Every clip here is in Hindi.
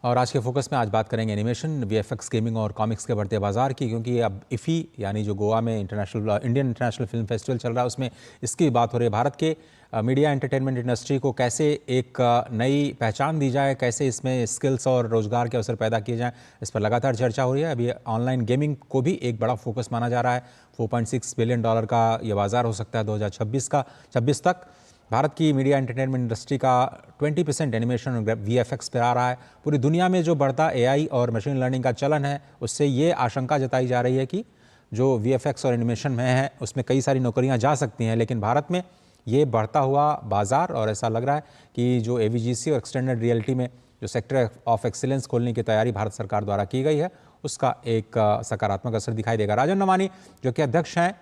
और आज के फोकस में आज बात करेंगे एनिमेशन, वीएफएक्स, गेमिंग और कॉमिक्स के बढ़ते बाजार की, क्योंकि अब इफ़ी यानी जो गोवा में इंडियन इंटरनेशनल फिल्म फेस्टिवल चल रहा है उसमें इसकी बात हो रही है। भारत के मीडिया एंटरटेनमेंट इंडस्ट्री को कैसे एक नई पहचान दी जाए, कैसे इसमें स्किल्स और रोजगार के अवसर पैदा किए जाएं, इस पर लगातार चर्चा हो रही है। अभी ऑनलाइन गेमिंग को भी एक बड़ा फोकस माना जा रहा है। $4.6 बिलियन का ये बाजार हो सकता है 2026 तक। भारत की मीडिया एंटरटेनमेंट इंडस्ट्री का 20% एनिमेशन और वीएफएक्स पर आ रहा है। पूरी दुनिया में जो बढ़ता एआई और मशीन लर्निंग का चलन है, उससे ये आशंका जताई जा रही है कि जो वीएफएक्स और एनिमेशन में है उसमें कई सारी नौकरियां जा सकती हैं, लेकिन भारत में ये बढ़ता हुआ बाजार, और ऐसा लग रहा है कि जो एवीजीसी और एक्सटेंडेड रियलिटी में जो सेक्टर ऑफ एक्सीलेंस खोलने की तैयारी भारत सरकार द्वारा की गई है, उसका एक सकारात्मक असर दिखाई देगा। राजन नवानी जो कि अध्यक्ष हैं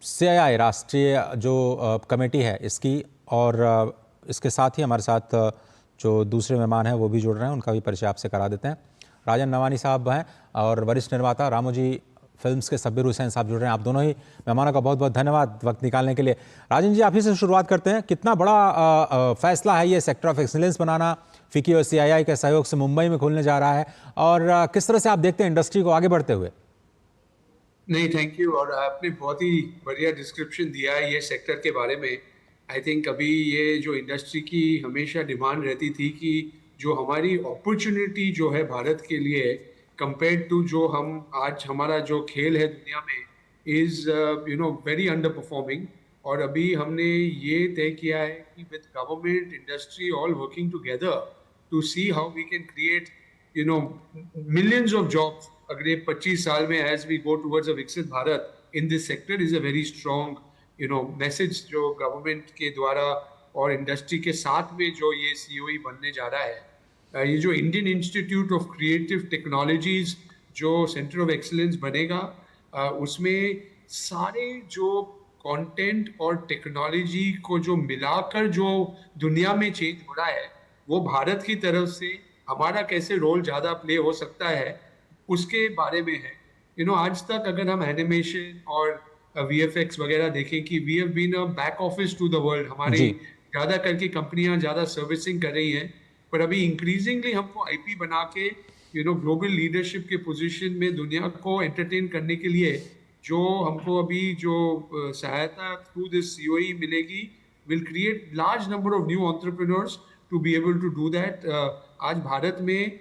CII राष्ट्रीय जो कमेटी है इसकी, और इसके साथ ही हमारे साथ जो दूसरे मेहमान हैं वो भी जुड़ रहे हैं, उनका भी परिचय आपसे करा देते हैं। राजन नवानी साहब हैं और वरिष्ठ निर्माता रामोजी फिल्म्स के सब्बीर हुसैन साहब जुड़ रहे हैं। आप दोनों ही मेहमानों का बहुत बहुत धन्यवाद वक्त निकालने के लिए। राजन जी, आप ही से शुरुआत करते हैं। कितना बड़ा फैसला है ये सेक्टर ऑफ एक्सीलेंस बनाना, फिकी और CII के सहयोग से मुंबई में खुलने जा रहा है, और किस तरह से आप देखते हैं इंडस्ट्री को आगे बढ़ते हुए? नहीं, थैंक यू। और आपने बहुत ही बढ़िया डिस्क्रिप्शन दिया है ये सेक्टर के बारे में। आई थिंक अभी ये जो इंडस्ट्री की हमेशा डिमांड रहती थी कि जो हमारी अपॉर्चुनिटी जो है भारत के लिए कंपेयर्ड टू जो हम आज हमारा जो खेल है दुनिया में इज वेरी अंडर परफॉर्मिंग। और अभी हमने ये तय किया है कि with government industry all working together to see how we can create millions of jobs अगले 25 साल में as we go towards a विकसित Bharat in this sector is a very strong message जो गवर्नमेंट के द्वारा और इंडस्ट्री के साथ में जो ये COE बनने जा रहा है। ये जो Indian institute of creative technologies जो सेंटर ऑफ एक्सीलेंस बनेगा, उसमें सारे जो कंटेंट और टेक्नोलॉजी को जो मिलाकर जो दुनिया में चेंज हो रहा है, वो भारत की तरफ से हमारा कैसे रोल ज़्यादा प्ले हो सकता है उसके बारे में है। आज तक अगर हम एनिमेशन और VFX वगैरह देखें कि we have been a back office to the world, हमारी ज़्यादा करके कंपनियां ज़्यादा सर्विसिंग कर रही हैं, पर अभी इंक्रीजिंगली हमको IP बना के ग्लोबल लीडरशिप के पोजीशन में दुनिया को एंटरटेन करने के लिए जो हमको अभी जो सहायता थ्रू दिस COE मिलेगी will create large number of new entrepreneurs to be able to do that. आज भारत में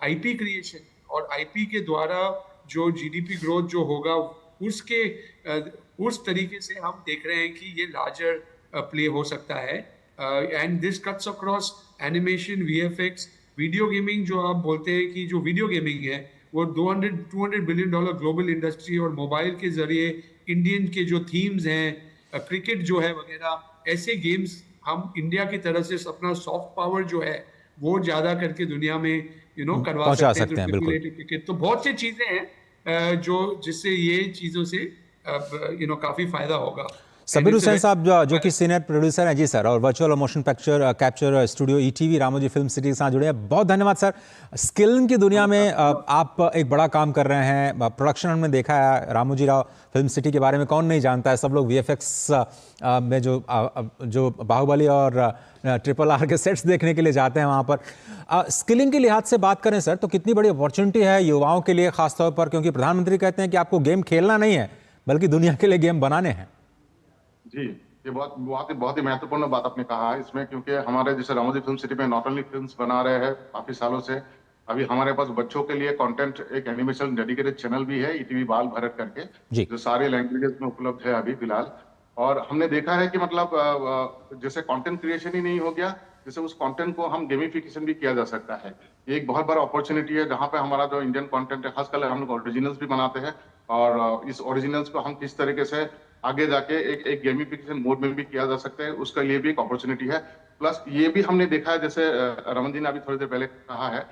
IP क्रिएशन और IP के द्वारा जो GDP ग्रोथ जो होगा उसके उस तरीके से हम देख रहे हैं कि ये लार्जर प्ले हो सकता है। And this cuts across animation, VFX, video gaming. जो आप बोलते हैं कि जो वीडियो गेमिंग है वो $200 बिलियन ग्लोबल इंडस्ट्री, और मोबाइल के जरिए इंडियन के जो थीम्स हैं, क्रिकेट जो है वगैरह, ऐसे गेम्स हम इंडिया की तरफ से अपना सॉफ्ट पावर जो है वो ज्यादा करके दुनिया में करवा सकते हैं। बिल्कुल। तो बहुत सी चीजें हैं जो जिससे ये चीजों से काफी फायदा होगा। सब्बीर हुसैन साहब जो कि सीनियर प्रोड्यूसर हैं, जी सर, और वर्चुअल और motion capture studio ETV Ramoji film city के साथ जुड़े हैं, बहुत धन्यवाद सर। स्किलिंग की दुनिया में आप एक बड़ा काम कर रहे हैं। प्रोडक्शन हमने देखा है रामोजी राव फिल्म सिटी के बारे में कौन नहीं जानता है, सब लोग VFX में जो बाहुबली और RRR के सेट्स देखने के लिए जाते हैं वहाँ पर। स्किलिंग के लिहाज से बात करें सर, तो कितनी बड़ी अपॉर्चुनिटी है युवाओं के लिए खासतौर पर, क्योंकि प्रधानमंत्री कहते हैं कि आपको गेम खेलना नहीं है बल्कि दुनिया के लिए गेम बनाने हैं। जी, ये बहुत ही महत्वपूर्ण बात आपने कहा है इसमें, क्योंकि हमारे जैसे रामोजी फिल्म सिटी में नॉट ओनली फिल्म्स बना रहे हैं काफी सालों से, अभी हमारे पास बच्चों के लिए कंटेंट एक एनिमेशन डेडिकेटेड चैनल भी है ETV बाल भारत करके, जो सारे लैंग्वेजेस में उपलब्ध है अभी फिलहाल। और हमने देखा है कि मतलब जैसे कंटेंट क्रिएशन ही नहीं हो गया, जैसे उस कंटेंट को हम गेमिफिकेशन भी किया जा सकता है। ये एक बहुत बड़ा अपॉर्चुनिटी है जहाँ पे हमारा जो इंडियन कंटेंट है, खासकर हम लोग ओरिजिनल्स भी बनाते हैं, और इस ओरिजिनल्स को हम किस तरीके से आगे जाके एक गेमिफिकेशन मोड में भी किया जा सकता है, उसका लिए भी एक अपॉर्चुनिटी है। प्लस ये भी हमने देखा है, जैसे रमन जी ने अभी थोड़ी देर पहले कहा है,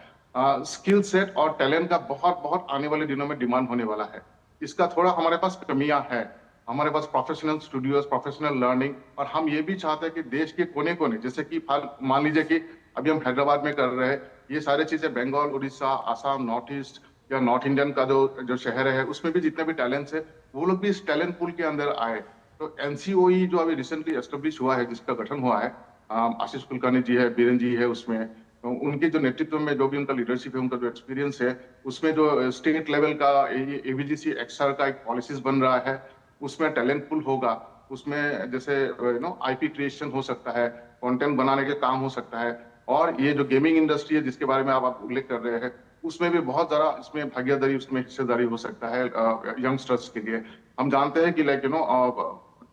स्किल सेट और टैलेंट का बहुत आने वाले दिनों में डिमांड होने वाला है। इसका थोड़ा हमारे पास कमियां है, हमारे पास प्रोफेशनल स्टूडियोज, प्रोफेशनल लर्निंग, और हम ये भी चाहते हैं कि देश के कोने कोने, जैसे कि मान लीजिए कि अभी हम हैदराबाद में कर रहे हैं, ये सारी चीजें बंगाल, उड़ीसा, आसाम, नॉर्थ ईस्ट या नॉर्थ इंडियन का जो शहर है उसमें भी जितने भी टैलेंट्स है वो लोग भी इस टैलेंट पूल के अंदर आए। तो NCOE जो अभी रिसेंटली एस्टेब्लिश हुआ है, जिसका गठन हुआ है, आशीष कुलकर्णी जी है, बीरेन जी है उसमें, उनके जो नेतृत्व में जो भी उनका लीडरशिप है, उनका जो एक्सपीरियंस है, उसमें जो स्टेट लेवल का एवीजीसी एक्सआर का एक पॉलिसीज बन रहा है, उसमें टैलेंट पुल होगा, उसमें जैसे आईपी क्रिएशन हो सकता है, कंटेंट बनाने के काम हो सकता है, और ये जो गेमिंग इंडस्ट्री है जिसके बारे में आप उल्लेख कर रहे हैं, उसमें भी बहुत ज्यादा इसमें भागीदारी, उसमें हिस्सेदारी हो सकता है यंगस्टर्स के लिए। हम जानते हैं कि लाइक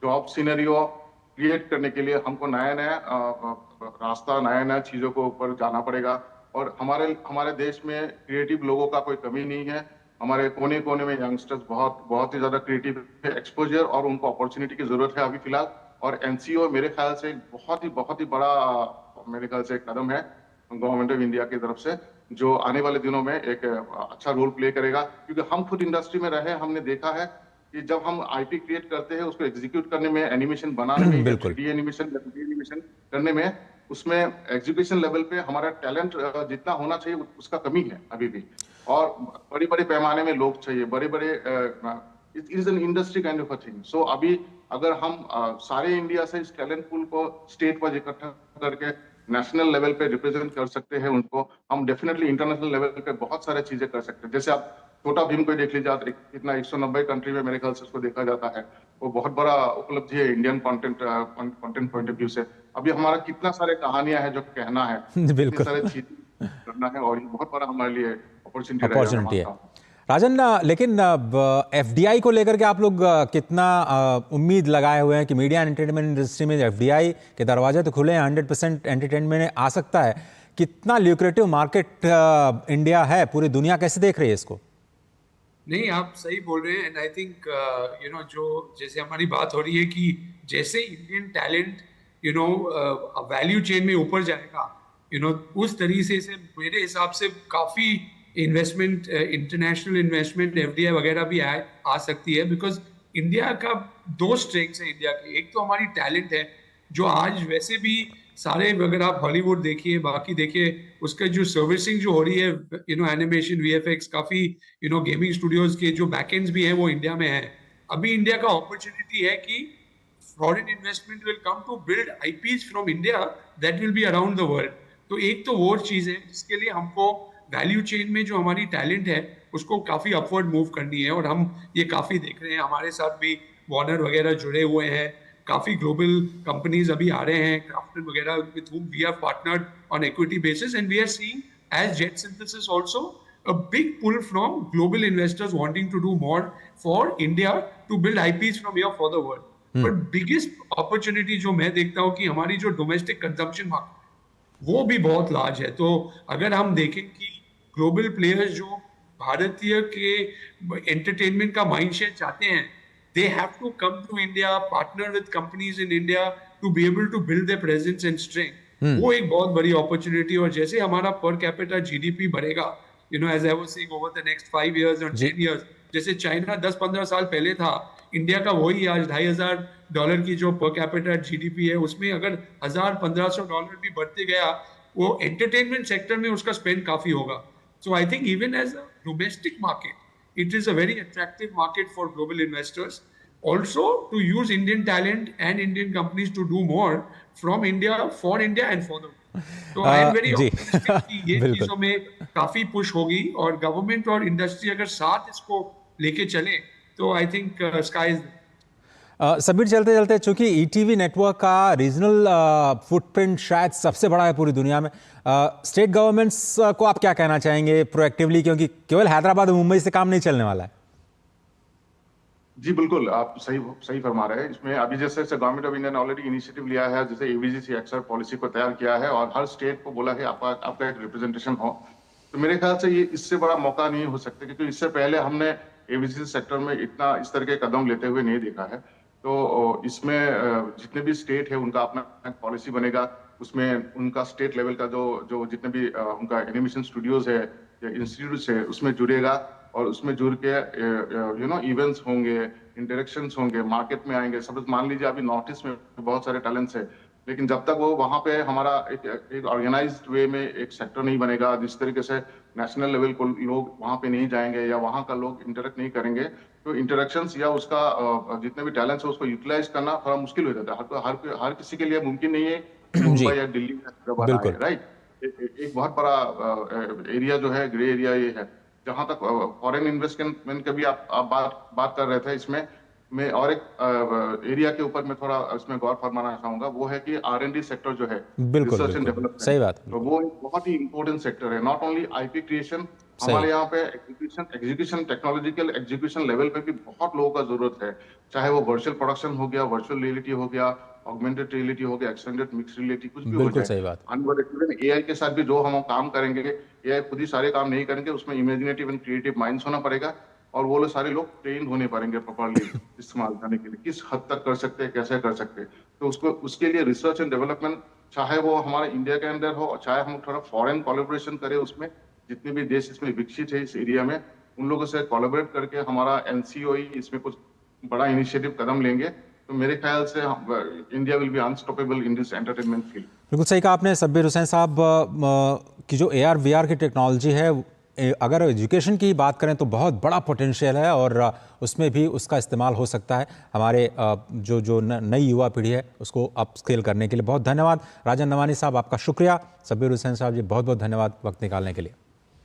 जॉब सिनेरियो क्रिएट करने के लिए हमको नया नया रास्ता, नया नया चीजों को ऊपर जाना पड़ेगा, और हमारे हमारे देश में क्रिएटिव लोगों का कोई कमी नहीं है। हमारे कोने कोने में यंगस्टर्स बहुत बहुत ही ज्यादा क्रिएटिव है, एक्सपोजर और उनको अपॉर्चुनिटी की जरूरत है अभी फिलहाल। और एनसीओ मेरे ख्याल से बहुत ही बड़ा मेरे ख्याल से एक कदम है गवर्नमेंट ऑफ इंडिया की तरफ से, जो आने वाले दिनों में एक अच्छा रोल प्ले करेगा। क्योंकि हम खुद इंडस्ट्री में रहे, हमने देखा है कि जब हम आईपी क्रिएट करते हैं, उसको एग्जीक्यूट करने में, एनिमेशन बनाने में, बिल्कुल 3D एनिमेशन, एनिमेशन करने में, उसमें एग्जीक्यूशन लेवल पे हमारा टैलेंट जितना होना चाहिए उसका कमी है अभी भी। और बड़े बड़े पैमाने में लोग चाहिए, बड़े बड़े, it is an industry kind of a thing. So अभी अगर हम सारे इंडिया से इस टैलेंट पूल को स्टेट वाइज इकट्ठा करके नेशनल लेवल पे रिप्रेजेंट कर सकते हैं उनको, हम डेफिनेटली इंटरनेशनल लेवल पे बहुत सारे चीजें कर सकते हैं। जैसे आप छोटा भीम को देख लीजिए, इतना 190 कंट्री में मेरे ख्याल से उसको देखा जाता है, वो बहुत बड़ा उपलब्धि है Indian content point of view से। अभी हमारा कितना सारे कहानियां हैं जो कहना है, कितनी बिल्कुल सारे चीजें करना है, और ये बहुत बड़ा हमारे लिए अपॉर्चुनिटी रहेगा, मैं अपॉर्चुनिटी है। मानता हूँ। राजन, लेकिन एफडीआई को लेकर के आप लोग कितना उम्मीद लगाए हुए हैं कि मीडिया एंड एंटरटेनमेंट इंडस्ट्री में एफडीआई के दरवाजे तो खुले हैं, 100% एंटरटेनमेंट आ सकता है, कितना ल्यूक्रेटिव मार्केट इंडिया है, पूरी दुनिया कैसे देख रही है इसको? नहीं, आप सही बोल रहे हैं। एंड आई थिंक जो जैसे हमारी बात हो रही है कि जैसे इंडियन टैलेंट वैल्यू चेन में ऊपर जाएगा, उस तरीके से मेरे हिसाब से काफी इन्वेस्टमेंट, इंटरनेशनल इन्वेस्टमेंट, एफडीआई वगैरह भी आ सकती है। बिकॉज इंडिया का दो स्ट्रेंथ्स है इंडिया के। एक तो हमारी टैलेंट है, जो आज वैसे भी सारे, अगर आप हॉलीवुड देखिए, बाकी देखिए, उसका जो सर्विसिंग जो हो रही है, एनिमेशन, वीएफएक्स, काफी गेमिंग स्टूडियोज के जो बैकएंड्स भी हैं वो इंडिया में है। अभी इंडिया का अपॉर्चुनिटी है कि foreign investment will come to build IPs from India that will be around the world. तो एक तो वो चीज है जिसके लिए हमको वैल्यू चेन में जो हमारी टैलेंट है उसको काफी अपवर्ड मूव करनी है, और हम ये काफी देख रहे हैं। हमारे साथ भी वार्नर वगैरह जुड़े हुए हैं, काफी ग्लोबल कंपनीज अभी आ रहे हैं, क्राफ्टन वगैरह, with whom we are partnered on equity basis, and we are seeing as Jet Synthesis also a big pull from global investors wanting to do more for India to build IPs from here for the world. But biggest opportunity जो मैं देखता हूँ कि हमारी जो डोमेस्टिक कंजम्पशन मार्केट वो भी बहुत लार्ज है। तो अगर हम देखें कि ग्लोबल प्लेयर्स जो भारतीय के एंटरटेनमेंट का माइंडशेयर चाहते हैं, they have to come to India, partner with companies in India to be able to build their presence and strength. वो एक बहुत बड़ी अपॉर्चुनिटी। और जैसे हमारा पर कैपिटा जीडीपी बढ़ेगा, as I was saying, over the next 5 years or 10 years, जैसे चाइना 10-15 साल पहले था, इंडिया का वही आज $2,500 की जो पर कैपिटा जीडीपी है, उसमें अगर $1,000-1,500 भी बढ़ते गया, वो एंटरटेनमेंट सेक्टर में उसका स्पेंड काफी होगा। So I think even as a domestic market, it is a very attractive market for global investors. Also, to use Indian talent and Indian companies to do more from India, for India and for the world. So I am very ji optimistic कि ये बिल्कुल चीजों में काफी पुश होगी, और गवर्नमेंट और इंडस्ट्री अगर साथ इसको लेके चले तो I think sky is. Submit चलते चलते, चूंकि ईटीवी नेटवर्क का रीजनल फुटप्रिंट शायद सबसे बड़ा है पूरी दुनिया में, स्टेट गवर्नमेंट्स को आप क्या कहना चाहेंगे प्रोएक्टिवली, क्योंकि केवल हैदराबाद और मुंबई से काम नहीं चलने वाला है? जी बिल्कुल, आप सही फरमा रहे हैं। इसमें अभी जैसे गवर्नमेंट ऑफ इंडिया ने ऑलरेडी इनिशिएटिव लिया है, जैसे एवीजीसी एक्सआर पॉलिसी को तैयार किया है, और हर स्टेट को बोला है आपका एक रिप्रेजेंटेशन हो। तो मेरे ख्याल से ये इससे बड़ा मौका नहीं हो सकता, क्योंकि इससे पहले हमने एवीजीसी सेक्टर में इतना इस तरह के कदम लेते हुए नहीं देखा है। तो इसमें जितने भी स्टेट है उनका अपना पॉलिसी बनेगा, उसमें उनका स्टेट लेवल का जो जितने भी उनका एनिमेशन स्टूडियोज है या इंस्टीट्यूट्स है उसमें जुड़ेगा, और उसमें जुड़ के इवेंट्स होंगे, इंटरेक्शंस होंगे, मार्केट में आएंगे। सब मान लीजिए अभी नॉर्थ ईस्ट में बहुत सारे टैलेंट्स है, लेकिन जब तक वो वहां पे हमारा एक ऑर्गेनाइज्ड वे में एक सेक्टर नहीं बनेगा, जिस तरीके से नेशनल लेवल को लोग वहां पे नहीं जाएंगे या वहां का लोग इंटरेक्ट नहीं करेंगे, तो इंटरेक्शंस या उसका जितने भी टैलेंट्स है उसको यूटिलाइज करना थोड़ा मुश्किल हो जाता है। हर किसी के लिए मुमकिन नहीं है मुंबई या दिल्ली या हैदराबाद आए, राइट। एक बहुत बड़ा एरिया जो है, ग्रे एरिया ये है। जहां तक फॉरेन इन्वेस्टमेंट के भी आप बात कर रहे थे, इसमें मैं और एक एरिया के ऊपर मैं थोड़ा इसमें गौर फरमाना चाहूंगा, वो है कि R&D सेक्टर जो है, बिल्कुल रिसर्च एंड बिल्कुल डेवलपमेंट, सही बात। तो वो एक बहुत ही इंपॉर्टेंट सेक्टर है। नॉट ओनली आईपी क्रिएशन, सही। हमारे यहाँ पे एग्जीक्यूशन टेक्नोलॉजिकल एग्जीक्यूशन लेवल पे भी बहुत लोगों का जरूरत है। चाहे वो वर्चुअल प्रोडक्शन हो गया, वर्चुअल रियलिटी हो गया, ऑगमेंटेड रियलिटी हो गया, एक्सटेंडेड मिक्स रियलिटी, कुछ भी हो बिल्कुल जाए। सही बात। आने वाले एआई के साथ भी जो हम काम करेंगे, एआई खुद ही सारे काम नहीं करेंगे, उसमें इमेजिनेटिव एंड क्रिएटिव माइंड्स होना पड़ेगा, और वो लोग सारे लोग ट्रेन होने पड़ेंगे प्रॉपरली इस्तेमाल करने के लिए, किस हद तक कर सकते हैं, कैसे कर सकते हैं। तो उसको उसके लिए रिसर्च एंड डेवलपमेंट, चाहे वो हमारे इंडिया के अंदर हो, चाहे हम थोड़ा फॉरेन कोलैबोरेशन करें, उसमें जितने भी देश इसमें विकसित है इस एरिया में, उन लोगों से कोलैबोरेट करके हमारा एनसीओई इसमें कुछ बड़ा इनिशिएटिव कदम लेंगे, तो मेरे ख्याल से India will be unstoppable in this entertainment field. बिल्कुल सही कहा आपने सब्बीर हुसैन साहब की जो AR VR की टेक्नोलॉजी है, अगर एजुकेशन की बात करें तो बहुत बड़ा पोटेंशियल है और उसमें भी उसका इस्तेमाल हो सकता है हमारे जो नई युवा पीढ़ी है उसको अपस्केल करने के लिए। बहुत धन्यवाद राजन नवानी साहब, आपका शुक्रिया। सब्बीर हुसैन साहब जी बहुत बहुत धन्यवाद वक्त निकालने के लिए।